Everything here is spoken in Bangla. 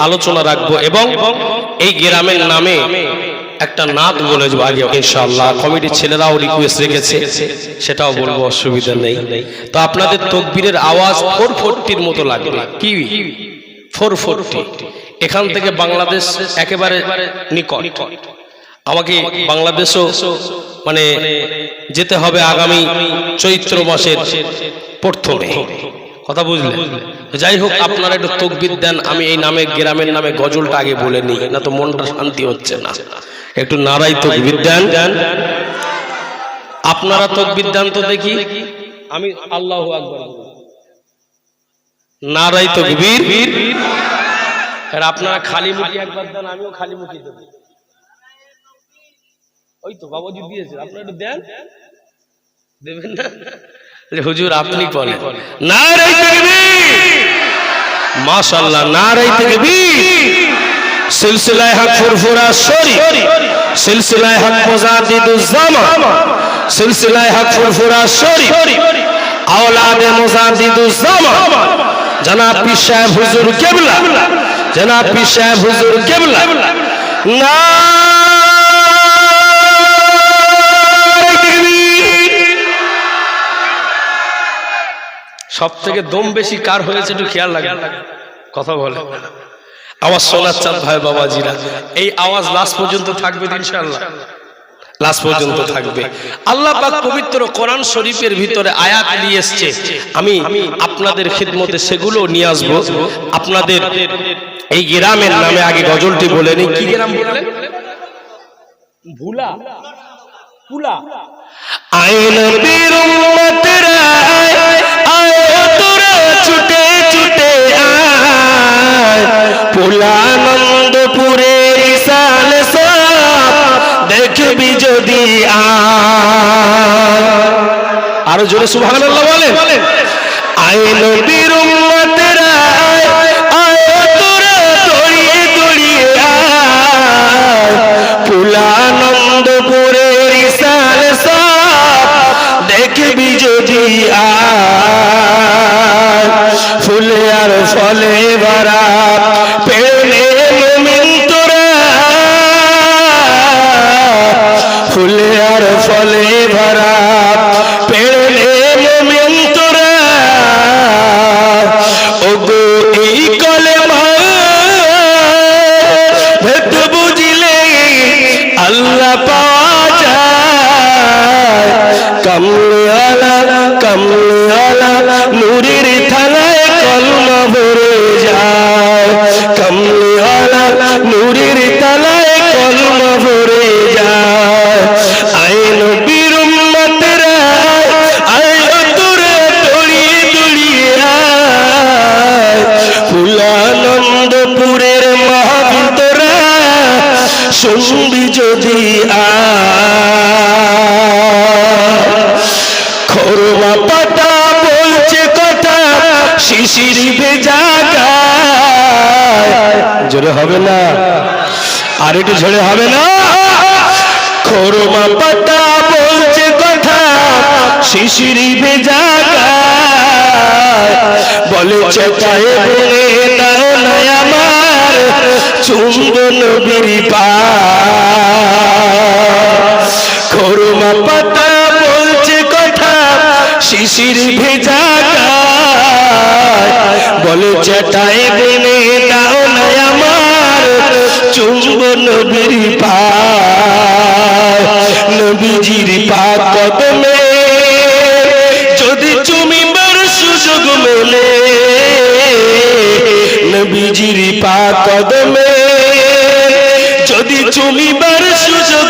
আলোচনা রাখবো এবং এই গ্রামের নামে একটা নাত বলে যাবো আগে ইনশাআল্লাহ। কমিটির ছেলেরাও রিকোয়েস্ট রেখেছে, সেটাও বলবো, অসুবিধা নেই। তো আপনাদের তাকবীরের আওয়াজ 440 মতো লাগবে। কি 440? এখান থেকে বাংলাদেশ একেবারে নিকট। আমাকে বাংলাদেশও মানে যেতে হবে আগামী চৈত্র মাসের প্রথমে, কথা বুঝলেন? যাই হোক, আপনারা একটু তাকবীর দেন। আমি এই নামে গ্রামের নামে গজলটা আগে বলে নিই, না তো মনটা শান্তি হচ্ছে না। একটু নারাই তাকবীর দেন। আপনারা তাকবীর দেন তো দেখি। আমি আল্লাহু আকবার বলবো, নারাই তাকবীর। আর আপনারা খালি মুখে একবার দেন, আমিও খালি মুখে দেব। ওই তো বাবাজি দিয়েছে, আপনারা একটু দেন। দেবেন না? হুজুর আপনি বলেন নারাই তাকবীর। মাশাআল্লাহ, নারাই তাকবীর। সিলসিলায়ে হক ফুরফুরা শরীফ, সিলসিলায়ে হক মুজাদ্দিদুজ জামান, সিলসিলায়ে হক ফুরফুরা শরীফ, আওলাদে মুজাদ্দিদুজ জামান, জনাব পীর সাহেব হুজুর কিবলা, জনাব পীর সাহেব হুজুর কিবলা। সব থেকে দম বেশি কার হয়েছে একটু খেয়াল রাখবেন, কথা বলে আওয়াজ শোনার চান ভাই বাবাজিরা। এই আওয়াজ লাস্ট পর্যন্ত থাকবে ইনশাআল্লাহ, লাস্ট পর্যন্ত থাকবে। আল্লাহ পাক পবিত্র কোরআন শরীফের ভিতরে আয়াত নিয়ে এসেছে, আমি আপনাদের খিদমতে সেগুলো নিয়ে আসবো। আপনাদের এই গ্রামের নামে আগে গজলটি বলে নি। কি গ্রাম বললেন? ভুলা পুলা। আয় নবীর উম্মতরা আয় তোরা ছুটে ছুটে আয়, পুলানন্দপুরের ইসাল সব দেখবি যদি আয়। আরো জোরে সুবহানাল্লাহ বলেন। আয় নবীর উম্মতরা আয় তোরা দড়িয়ে দড়িয়ে আয়, পুলানন্দপুরের ইসাল সব দেখবি যদি আয়। ফুলে আর ফলে ভরা পেলে মুমিন তোরা, ফুলে আর ফলে ভরা পেলে মুমিন তোরা। ওগো এই কলেমা ভেদ বুঝলে আল্লাহ পাওয়া যায়। কামলিওয়ালা কামলিওয়ালা নূরের থানায় কলমা ভরে যায়, কামলিওয়ালা নূরের থানায় কলমা ভরে যায়। আয় নবীর উম্মতরা আয় তোরা দড়িয়ে দড়িয়ে আয়, ফুলানন্দপুরের মাহফিল তোরা শুনবি যদি আয়। খরমা পাতা বলছে কথা শিশির ভেজা গায়। জোরে হবে না? আর একটু জোরে হবে না? খরমা পাতা বলছে কথা শিশির ভেজা গায়, বলেছে তাই বলে তাও নয় আমার চুম্বন নবীর পায়। খরমা পাতা বলছে কথা শিশির ভেজা গায়, বলেছে তাই বলে তাও নয় আমার চুম্বন নবীর পায়। নবীজির পাক কদমে যদি চুমিবার সুযোগ মেলে, নবীজির পাক কদমে যদি চুমিবার সুযোগ